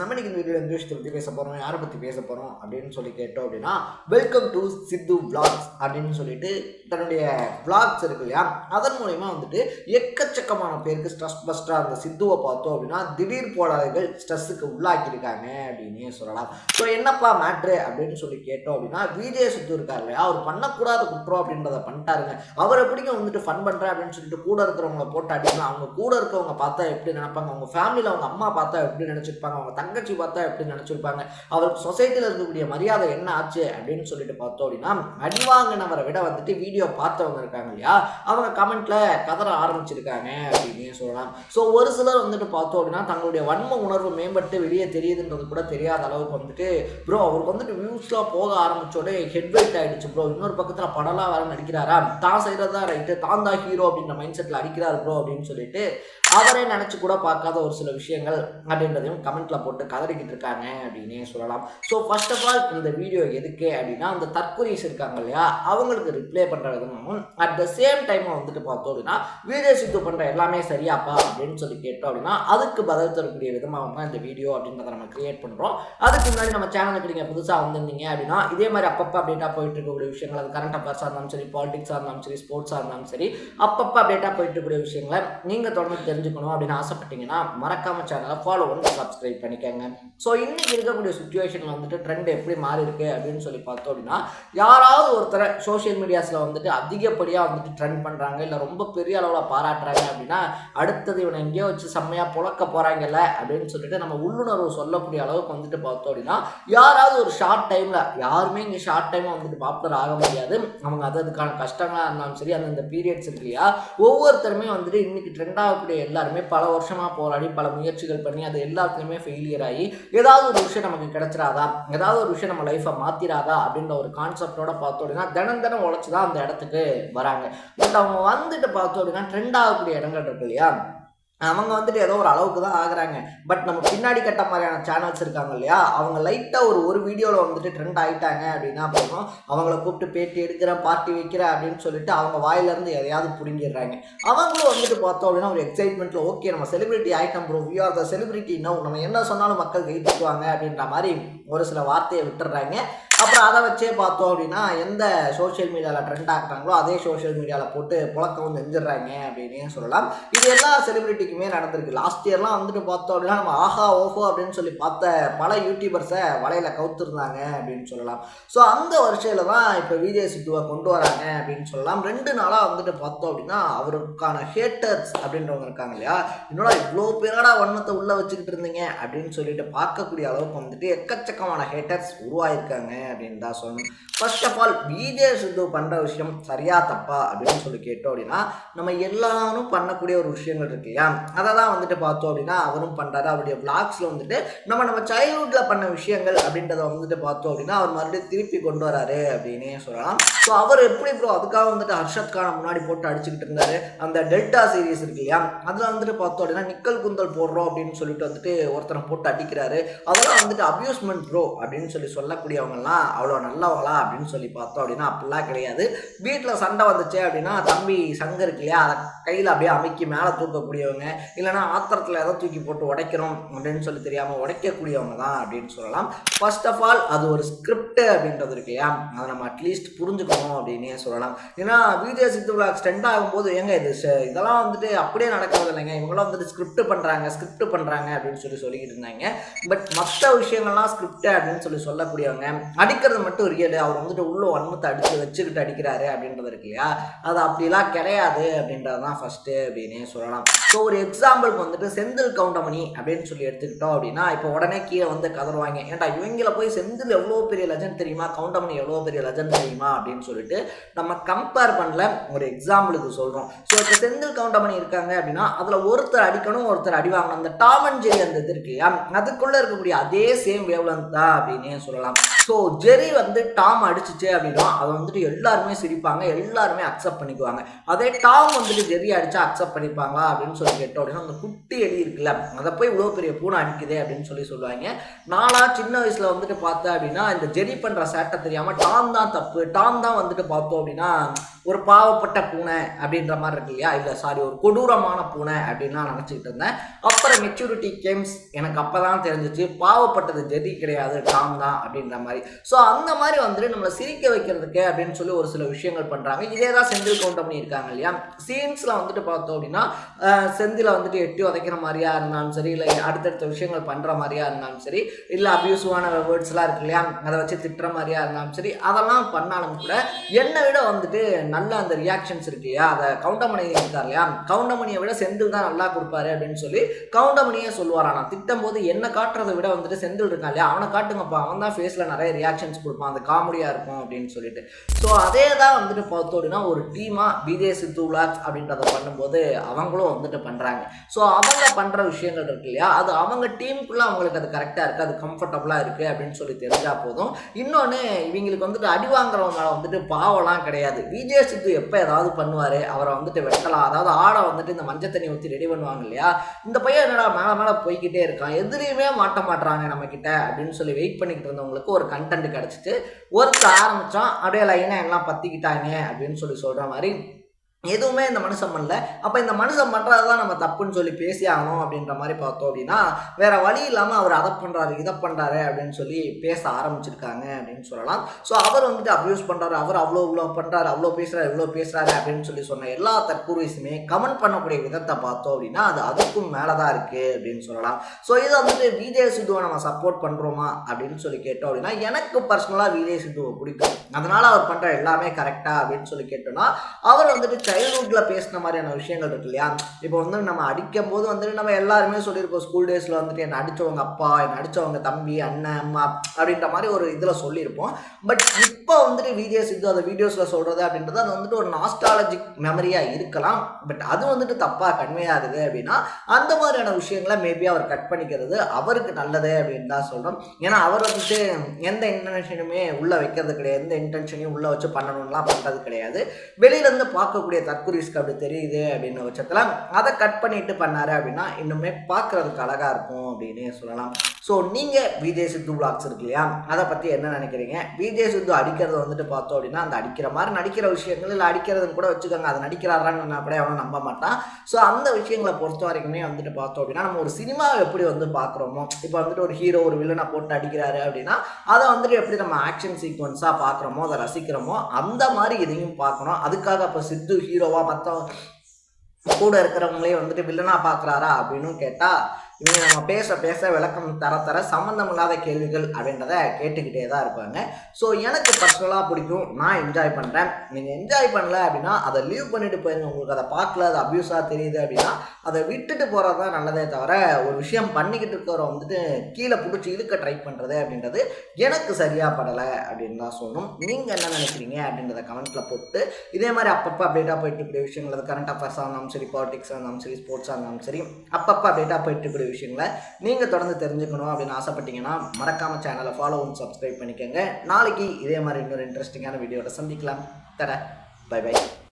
நம்ம இன்னைக்கு இந்த வீடியோவில் எந்த விஷயத்தை பற்றி பேச போகிறோம், யாரை பற்றி பேச போகிறோம் அப்படின்னு சொல்லி கேட்டோம் அப்படின்னா, வெல்கம் டு சித்து விளாக்ஸ் அப்படின்னு சொல்லிட்டு தன்னுடைய விளாக்ஸ் இருக்கு இல்லையா, அதன் மூலயமா வந்துட்டு எக்கச்சக்கமான பேருக்கு ஸ்ட்ரெஸ் பஸ்டராக அந்த சித்துவை பார்த்தோம் அப்படின்னா திடீர் போராளிகள் ஸ்ட்ரெஸ்ஸுக்கு உள்ளாக்கியிருக்காங்க அப்படின்னு சொல்லலாம். ஸோ என்னப்பா மேட்ரு அப்படின்னு சொல்லி கேட்டோம் அப்படின்னா, விஜய் சித்து இருக்கார் இல்லையா, அவர் பண்ணக்கூடாத குற்றம் அப்படின்றத பண்ணிட்டாருங்க. அவர் எப்படிங்க வந்துட்டு ஃபன் பண்ணுறேன் அப்படின்னு சொல்லிட்டு கூட இருக்கிறவங்கள போட்டு அடிக்கணும். அவங்க கூட இருக்கிறவங்க பார்த்தா எப்படி நினைப்பாங்க, அவங்க ஃபேமிலியில் அவங்க அம்மா பார்த்தா எப்படி நினச்சிருப்பாங்க, அவங்க தங்கச்சி பார்த்தா எப்படி நினைச்சிருப்பாங்க, அவருக்கு சொசைட்டியில் இருக்கக்கூடிய மரியாதை என்ன ஆச்சு அப்படின்னு சொல்லிட்டு பார்த்தோம் அப்படின்னா, அடிவாங்கினவரை விட வந்துட்டு வீடியோ பார்த்தவங்க இருக்காங்க இல்லையா, அவங்க கமெண்ட்ல கதற ஆரம்பிச்சிருக்காங்க அப்படின்னு சொல்லலாம். ஸோ ஒரு சிலர் வந்துட்டு பார்த்தோம் அப்படின்னா தங்களுடைய வன்ம உணர்வு மேம்பட்டு வெளியே தெரியுதுன்றது கூட தெரியாத அளவுக்கு வந்துட்டு ப்ரோ அவருக்கு வந்துட்டு வியூஸ்லாம் போக ஆரம்பிச்சோடே ஹெட் வெயிட் ஆயிடுச்சு ப்ரோ, இன்னொரு பக்கத்தில் படம்லாம் வேற நடிக்கிறாரா, தான் செய்யறதா ரைட்டு, தான் தான் ஹீரோ அப்படின்ற மைண்ட் செட்டில் அடிக்கிறாரு ப்ரோ அப்படின்னு சொல்லிட்டு அவரே நினச்சி கூட பார்க்காத ஒரு சில விஷயங்கள் அப்படின்றதையும் கமெண்ட்ல போட்டு கதறிக்கிட்டு இருக்காங்க அப்படின்னே சொல்லலாம். ஸோ ஃபர்ஸ்ட் ஆஃப் ஆல் இந்த வீடியோ எதுக்கு அப்படின்னா, அந்த தற்கொலைஸ் இருக்காங்க இல்லையா, அவங்களுக்கு ரிப்ளை பண்ணுற விதமாகவும் அட் த சேம் டைம் வந்துட்டு பார்த்தோம் அப்படின்னா விஜய் சித்து பண்ணுற எல்லாமே சரியாப்பா அப்படின்னு சொல்லி கேட்டோம் அப்படின்னா அதுக்கு பதில் தரக்கூடிய விதமாக தான் இந்த வீடியோ அப்படின்றத நம்ம கிரியேட் பண்ணுறோம். அதுக்கு முன்னாடி நம்ம சேனலுக்கு நீங்கள் புதுசாக வந்திருந்தீங்க அப்படின்னா இதே மாதிரி அப்பப்போ அப்டேட்டாக போயிட்டு இருக்கக்கூடிய விஷயங்கள், அது கரண்ட் அஃபேர்ஸாக இருந்தாலும் சரி, பாலிடிக்ஸாக இருந்தாலும் சரி, ஸ்போர்ட்ஸாக இருந்தாலும் சரி, அப்பப்போ அப்டேட்டாக போயிட்டு இருக்கக்கூடிய விஷயங்களை நீங்கள் தொடர்ந்து தெரிஞ்சுக்கணும் அப்படின்னு ஆசைப்பட்டீங்கன்னா மறக்காம சேனலை ஃபாலோ பண்ணி சப்ஸ்கிரைப் பண்ணிக்கோங்க. ஸோ இன்னைக்கு இருக்கக்கூடிய சுச்சுவேஷனில் வந்துட்டு ட்ரெண்ட் எப்படி மாறி இருக்கு அப்படின்னு சொல்லி பார்த்தோம் அப்படின்னா, யாராவது ஒருத்தரை சோஷியல் மீடியாஸில் வந்துட்டு அதிகப்படியாக வந்துட்டு ட்ரெண்ட் பண்ணுறாங்க, இல்லை ரொம்ப பெரிய அளவில் பாராட்டுறாங்க அப்படின்னா அடுத்தது இவனை எங்கேயோ வச்சு செம்மையாக புழக்க போகிறாங்கல்ல அப்படின்னு சொல்லிட்டு நம்ம உள்ளுணர்வு சொல்லக்கூடிய அளவுக்கு வந்துட்டு பார்த்தோம் அப்படின்னா, யாராவது ஒரு ஷார்ட் டைமில், யாருமே இங்கே ஷார்ட் டைமில் வந்துட்டு பாப்புலர் ஆக முடியாது, அவங்க அதுக்கான கஷ்டங்களாக இருந்தாலும் சரி, அந்த பீரியட்ஸ் இருக்கு இல்லையா, ஒவ்வொருத்தருமே வந்துட்டு இன்னைக்கு ட்ரெண்ட் ஆகக்கூடிய எல்லாருமே பல வருஷமாக போராடி பல முயற்சிகள் பண்ணி அது எல்லாத்துலேயுமே ஃபெயிலியர் ஆகி ஏதாவது ஒரு விஷயம் நமக்கு கிடைச்சிடாதா, ஏதாவது ஒரு விஷயம் நம்ம லைஃப்பை மாற்றிடாதா அப்படின்ற ஒரு கான்செப்டோட பார்த்தோம் அப்படின்னா தினம் உழைச்சி தான் அந்த இடத்துக்கு வராங்க. பட் அவங்க வந்துட்டு பார்த்தோம் அப்படின்னா ட்ரெண்ட் ஆகக்கூடிய இடங்கள் இருக்கு இல்லையா, அவங்க வந்துட்டு ஏதோ ஒரு அளவுக்கு தான் ஆகுறாங்க. பட் நம்ம பின்னாடி கட்ட மாதிரியான சேனல்ஸ் இருக்காங்க இல்லையா, அவங்க லைட்டாக ஒரு வீடியோவில் வந்துட்டு ட்ரெண்ட் ஆகிட்டாங்க அப்படின்னா அப்புறம் அவங்கள கூப்பிட்டு பேட்டி எடுக்கிறேன், பார்ட்டி வைக்கிறேன் அப்படின்னு சொல்லிட்டு அவங்க வாயிலேருந்து எதையாவது பிடுங்கிடுறாங்க. அவங்களும் வந்துட்டு பார்த்தோம் அப்படின்னா ஒரு எக்ஸைட்மெண்ட்டில் ஓகே நம்ம செலிபிரிட்டி ஆகிட்டோம் bro, we are the celebrity no, நம்ம என்ன சொன்னாலும் மக்கள் கைத்துக்குவாங்க அப்படின்ற மாதிரி ஒரு சில வார்த்தையை விட்டுடுறாங்க. அப்புறம் அதை வச்சே பார்த்தோம் அப்படின்னா எந்த சோஷியல் மீடியாவில் ட்ரெண்ட் ஆக்குறாங்களோ அதே சோஷியல் மீடியாவில் போட்டு புழக்கவும் செஞ்சிடறாங்க அப்படின்னே சொல்லலாம். இது எல்லா செலிபிரிட்டிக்குமே நடந்திருக்கு. லாஸ்ட் இயர்லாம் வந்துட்டு பார்த்தோம் அப்படின்னா நம்ம ஆஹா ஓஹோ அப்படின்னு சொல்லி பார்த்த பல யூடியூபர்ஸை வலையில் கவுத்துருந்தாங்க அப்படின்னு சொல்லலாம். ஸோ அந்த வருஷத்தில் தான் இப்போ விஜய் சித்துவை கொண்டு வராங்க அப்படின்னு சொல்லலாம். 2 நாளாக வந்துட்டு பார்த்தோம் அப்படின்னா அவருக்கான ஹேட்டர்ஸ் அப்படின்றவங்க இருக்காங்க இல்லையா, என்னோட இவ்வளோ பேராடா வண்ணத்தை உள்ளே வச்சுக்கிட்டு இருந்தீங்க அப்படின்னு சொல்லிட்டு பார்க்கக்கூடிய அளவுக்கு வந்துட்டு எக்கச்சக்கமான ஹேட்டர்ஸ் உருவாயிருக்காங்க அப்படின்னு தான் சொல்லணும். ஃபர்ஸ்ட் ஆஃப் ஆல் விஜய் சித்து பண்ணுற விஷயம் சரியா தப்பா அப்படின்னு சொல்லி கேட்டோம் அப்படின்னா, நம்ம எல்லாரும் பண்ணக்கூடிய ஒரு விஷயங்கள் இருக்கு இல்லையா, அதை தான் வந்துட்டு பார்த்தோம் அப்படின்னா அவரும் பண்ணுறாரு. அவருடைய விளாக்ஸில் வந்துட்டு நம்ம சைல்ட்ஹுட்டில் பண்ண விஷயங்கள் அப்படின்றத வந்துட்டு பார்த்தோம் அப்படின்னா அவர் மறுபடியும் திருப்பி கொண்டு வராரு அப்படின்னே சொல்லலாம். ஸோ அவர் எப்படி ப்ரோ அதுக்காக வந்துட்டு ஹர்ஷத் கானை முன்னாடி போட்டு அடிச்சுக்கிட்டு இருந்தாரு, அந்த டெல்டா சீரீஸ் இருக்கு இல்லையா, அதில் வந்துட்டு பார்த்தோம் அப்படின்னா நிக்கல் குந்தல் போடுறோம் அப்படின்னு சொல்லிட்டு வந்துட்டு ஒருத்தனை போட்டு அடிக்கிறாரு. அதெல்லாம் வந்துட்டு அபியூஸ்மெண்ட் ப்ரோ அப்படின்னு சொல்லக்கூடியவங்கலாம் அவ்வளோ நல்லவங்களா அப்படின்னு சொல்லி பார்த்தோம் அப்படின்னா அப்படிலாம் கிடையாது. வீட்டில் சண்டை வந்துச்சு அப்படின்னா தம்பி சங்கு இருக்கு இல்லையா, அதை கையில் அப்படியே அமைக்கி மேலே தூக்கக்கூடியவங்க, இல்லைனா ஆத்திரத்தில் எதை தூக்கி போட்டு உடைக்கிறோம் அப்படின்னு சொல்லி தெரியாமல் உடைக்கக்கூடியவங்க தான் அப்படின்னு சொல்லலாம். ஃபர்ஸ்ட் ஆஃப் ஆல் அது ஒரு ஸ்கிரிப்ட் அப்படின்றது இருக்கு இல்லையா, அதை நம்ம அட்லீஸ்ட் புரிஞ்சுக்கணும் அப்படின்னே சொல்லலாம். ஏன்னா விஜய் சித்து விளாக்ஸ் ட்ரெண்ட் ஆகும்போது ஏங்க இதெல்லாம் வந்துட்டு அப்படியே நடக்கிறது இல்லைங்க, இவங்களாம் வந்துட்டு ஸ்கிரிப்ட் பண்ணுறாங்க அப்படின்னு சொல்லிக்கிட்டு இருந்தாங்க. பட் மற்ற விஷயங்கள்லாம் ஸ்கிரிப்ட் அப்படின்னு சொல்லக்கூடியவங்க அடிக்கிறது மட்டும் ரியல், அவர் வந்துட்டு உள்ள வன்மத்தை வச்சுக்கிட்டு அடிக்கிறாரு அப்படின்றது இருக்கு இல்லையா, அது அப்படிலாம் கிடையாது அப்படின்றது தான் ஃபர்ஸ்ட் அப்படின்னே சொல்லலாம். ஸோ ஒரு எக்ஸாம்பிளுக்கு வந்துட்டு செந்தில் கவுண்டமணி அப்படின்னு சொல்லி எடுத்துக்கிட்டோம் அப்படின்னா இப்போ உடனே கீழே வந்து கதறுவாங்க, ஏன்டா இவங்கள போய் செந்தில் எவ்வளோ பெரிய லெஜண்ட் தெரியுமா, கவுண்டமணி எவ்வளோ பெரிய லெஜண்ட் தெரியுமா அப்படின்னு சொல்லிட்டு நம்ம கம்பேர் பண்ணல, ஒரு எக்ஸாம்பிளுக்கு சொல்கிறோம். ஸோ இப்போ செந்தில் கவுண்டமணி இருக்காங்க அப்படின்னா அதில் ஒருத்தர் அடிக்கணும் ஒருத்தர் அடி வாங்கணும், அந்த டாம் அண்ட் ஜெரி அந்த இது இருக்கு இல்லையா, அதுக்குள்ளே இருக்கக்கூடிய அதே சேம் வேவ்லென்த் தான் அப்படின்னே சொல்லலாம். ஸோ ஜெரி வந்து டாம் அடிச்சிச்சு அப்படின்னா அதை வந்துட்டு எல்லாருமே சிரிப்பாங்க, எல்லாருமே அக்செப்ட் பண்ணிக்குவாங்க. அதே டாம் வந்துட்டு ஜெரி அடிச்சா அக்செப்ட் பண்ணிப்பாங்களா அப்படின்னு சொல்லி கேட்டோம் அப்படின்னா, அந்த குட்டி எலி இருக்குல்ல அதை போய் இவ்வளோ பெரிய பூனை அடிக்குதே அப்படின்னு சொல்லுவாங்க. நானா சின்ன வயசுல வந்துட்டு பார்த்தேன் அப்படின்னா இந்த ஜெரி பண்ற சேட்டை தெரியாம டாம் தான் தப்பு, டாம் தான் வந்துட்டு பார்த்தோம் அப்படின்னா ஒரு பாவப்பட்ட பூனை அப்படின்ற மாதிரி இருக்கு இல்லையா, இல்லை சாரி ஒரு கொடூரமான பூனை அப்படின்னு நான் நினச்சிக்கிட்டு இருந்தேன். அப்புறம் மெச்சூரிட்டி கேம்ஸ் எனக்கு அப்போதான் தெரிஞ்சிச்சு பாவப்பட்டது ஜெரி கிடையாது டாம் தான் அப்படின்ற மாதிரி. ஸோ அந்த மாதிரி வந்துட்டு நம்மளை சிரிக்க வைக்கிறதுக்கு அப்படின்னு சொல்லி ஒரு சில விஷயங்கள் பண்ணுறாங்க. இதே தான் செந்தில் கவுண்ட் பண்ணியிருக்காங்க இல்லையா. சீன்ஸில் வந்துட்டு பார்த்தோம் அப்படின்னா செந்தில் வந்துட்டு எட்டி உதைக்கிற மாதிரியா இருந்தாலும் சரி, இல்லை அடுத்தடுத்த விஷயங்கள் பண்ணுற மாதிரியா இருந்தாலும் சரி, இல்லை அபியூசிவான வேர்ட்ஸ்லாம் இருக்கு இல்லையா அதை வச்சு திட்டுற மாதிரியா இருந்தாலும் சரி, அதெல்லாம் பண்ணாலும் கூட என்னை விட வந்துட்டு நல்ல அந்த ரியாக்ஷன்ஸ் இருக்கு இல்லையா, அதை கவுண்டமணி இருக்கார் இல்லையா, கவுண்டமணியை விட செந்தில் தான் நல்லா கொடுப்பாரு அப்படின்னு சொல்லி கவுண்டமணியே சொல்லுவாரா. நான் திட்டம் போது என்ன காட்டுறதை விட வந்துட்டு செந்தில் இருக்கான் இல்லையா அவனை காட்டுங்கப்பா, அவன் தான் ஃபேஸில் நிறைய ரியாக்ஷன்ஸ் கொடுப்பான், அது காமெடியாக இருக்கும் அப்படின்னு சொல்லிட்டு. ஸோ அதே தான் வந்துட்டு பார்த்தோம் அப்படின்னா ஒரு டீமாக விஜய் சித்து விலாக்ஸ் அப்படின்றத பண்ணும்போது அவங்களும் வந்துட்டு பண்ணுறாங்க. ஸோ அவங்க பண்ணுற விஷயங்கள் இருக்கு இல்லையா, அது அவங்க டீமுக்குள்ளே அவங்களுக்கு அது கரெக்டாக இருக்குது, அது கம்ஃபர்டபுளாக இருக்குது அப்படின்னு சொல்லி தெரிஞ்சால் போதும். இன்னொன்று இவங்களுக்கு வந்துட்டு அடி வாங்குறவங்க வந்துட்டு பாவம்லாம் கிடையாது. விஜய் சித்து எப்போ ஏதாவது பண்ணுவார், அவரை வந்துட்டு வெட்டலாம், அதாவது ஆடை வந்துட்டு இந்த மஞ்சள் தண்ணி ஊற்றி ரெடி பண்ணுவாங்க இல்லையா, இந்த பையன் என்னடா மேலே மேலே போய்கிட்டே இருக்கான், எதிரையுமே மாட்ட மாட்டுறாங்க நம்ம கிட்ட அப்படின்னு சொல்லி வெயிட் பண்ணிக்கிட்டு இருந்தவங்களுக்கு ஒரு கண்டென்ட் கிடச்சிட்டு ஒருத்தர் ஆரம்பித்தான் அப்படியே லைனாக எல்லாம் பற்றிக்கிட்டாங்க அப்படின்னு சொல்லி சொல்கிற மாதிரி எதுவுமே இந்த மனுஷன் பண்ணல. அப்போ இந்த மனுஷன் பண்ணுறது தான் நம்ம தப்புன்னு சொல்லி பேசி ஆகணும் அப்படின்ற மாதிரி பார்த்தோம் அப்படின்னா வேற வழி இல்லாமல் அவர் அதை பண்ணுறாரு இதை பண்ணுறாரு அப்படின்னு சொல்லி பேச ஆரம்பிச்சிருக்காங்க அப்படின்னு சொல்லலாம். ஸோ அவர் வந்துட்டு அப்யூஸ் பண்ணுறாரு, அவர் இவ்வளோ பண்ணுறாரு, அவ்வளோ பேசுகிறாரு அப்படின்னு சொல்லி சொன்ன எல்லா தற்கூரிஸுமே கமெண்ட் பண்ணக்கூடிய விதத்தை பார்த்தோம் அப்படின்னா அது அதுக்கும் மேலே தான் இருக்குது அப்படின்னு சொல்லலாம். ஸோ இதை வந்துட்டு விஜய் சித்துவை நம்ம சப்போர்ட் பண்ணுறோமா அப்படின்னு சொல்லி கேட்டோம் அப்படின்னா எனக்கு பர்சனலாக விஜய் சித்துவை பிடிக்கும், அதனால் அவர் பண்ணுற எல்லாமே கரெக்டாக அப்படின்னு சொல்லி கேட்டோம்னா அவர் வந்துட்டு சைல்ட்ஹுட்டில் பேசின மாதிரியான விஷயங்கள் இருக்கு இல்லையா. இப்போ வந்து நம்ம அடிக்கும் போது வந்துட்டு நம்ம எல்லாருமே சொல்லியிருக்கோம் ஸ்கூல் டேஸில் வந்துட்டு என்னை அடித்தவங்க அப்பா, என்னை அடித்தவங்க தம்பி, அண்ணன், அம்மா அப்படின்ற மாதிரி ஒரு இதில் சொல்லியிருப்போம். பட் இப்போ வந்துட்டு விஜய் சித்து அந்த வீடியோஸில் சொல்கிறது அப்படின்றது அது வந்துட்டு ஒரு நாஸ்டாலஜிக் மெமரியாக இருக்கலாம். பட் அது வந்துட்டு தப்பாக கன்வே ஆகுது அப்படின்னா அந்த மாதிரியான விஷயங்களை மேபி அவர் கட் பண்ணிக்கிறது அவருக்கு நல்லது அப்படின்னு தான் சொல்கிறோம். ஏன்னா அவர் வந்துட்டு எந்த இன்டென்ஷனுமே உள்ளே வைக்கிறது கிடையாது, எந்த இன்டென்ஷனையும் உள்ளே வச்சு பண்ணணும்லாம் பண்ணுறது கிடையாது. வெளியிலேருந்து பார்க்கக்கூடிய தற்குறிஸ்க்கு அப்படி தெரியுது அப்படின்ற பட்சத்தில் அதை கட் பண்ணிட்டு பண்ணாரு அப்படின்னா இன்னுமே பார்க்கறதுக்கு அழகா இருக்கும் அப்படின்னு சொல்லலாம். ஸோ நீங்கள் விஜய் சித்து விலாக்ஸ் இருக்கு இல்லையா அதை பற்றி என்ன நினைக்கிறீங்க? விஜய் சித்து அடிக்கிறத வந்துட்டு பார்த்தோம் அப்படின்னா அந்த அடிக்கிற மாதிரி நடிக்கிற விஷயங்கள் இல்லை அடிக்கிறதுன்னு கூட வச்சுக்கோங்க, அதை நடிக்கிறாரான்னு கூட அவனும் நம்ப மாட்டான். ஸோ அந்த விஷயங்களை பொறுத்த வரைக்குமே வந்துட்டு பார்த்தோம் அப்படின்னா நம்ம ஒரு சினிமாவை எப்படி வந்து பார்க்குறோமோ, இப்போ வந்துட்டு ஒரு ஹீரோ ஒரு வில்லனை போட்டு அடிக்கிறாரு அப்படின்னா அதை வந்துட்டு எப்படி நம்ம ஆக்ஷன் சீக்வன்ஸாக பார்க்குறோமோ அதை ரசிக்கிறோமோ அந்த மாதிரி இதையும் பார்க்கணும். அதுக்காக அப்போ சித்து ஹீரோவா மற்ற கூட இருக்கிறவங்களே வந்துட்டு வில்லனா பார்க்குறாரா அப்படின்னு கேட்டால் இவங்க நம்ம பேச விளக்கம் தர சம்மந்தம் இல்லாத கேள்விகள் அப்படின்றத கேட்டுக்கிட்டே தான் இருப்பாங்க. ஸோ எனக்கு பர்சனலாக பிடிக்கும், நான் என்ஜாய் பண்ணுறேன். நீங்கள் என்ஜாய் பண்ணல அப்படின்னா அதை லீவ் பண்ணிட்டு போயிருங்க. உங்களுக்கு அதை பார்க்கல அது அப்யூஸாக தெரியுது அப்படின்னா அதை விட்டுட்டு போகிறது தான் நல்லதே தவிர ஒரு விஷயம் பண்ணிக்கிட்டு இருக்கிற வந்துட்டு கீழே பிடிச்சி இழுக்க ட்ரை பண்ணுறது அப்படின்றது எனக்கு சரியாக படலை அப்படின்னு தான் சொல்லணும். நீங்கள் என்ன நினைக்கிறீங்க அப்படின்றத கமெண்ட்டில் போட்டு இதே மாதிரி அப்பப்போ அப்டேட்டாக போயிட்டு இப்படி விஷயங்கள் அது கரண்ட் அஃபேர்ஸாக இருந்தாலும் சரி, பாலிடிக்ஸாக இருந்தாலும் சரி, ஸ்போர்ட்ஸாக இருந்தாலும் சரி, அப்பப்போ அப்டேட்டாக போயிட்டு இப்படி விஷயங்களை நீங்கள் தொடர்ந்து தெரிஞ்சுக்கணும் அப்படின்னு ஆசைப்பட்டீங்கன்னா மறக்காமல் சேனலை ஃபாலோ அண்ட் சப்ஸ்கிரைப் பண்ணிக்கோங்க. நாளைக்கு இதே மாதிரி இன்னொரு இன்ட்ரெஸ்டிங்கான வீடியோட சந்திக்கலாம். தர பை பை.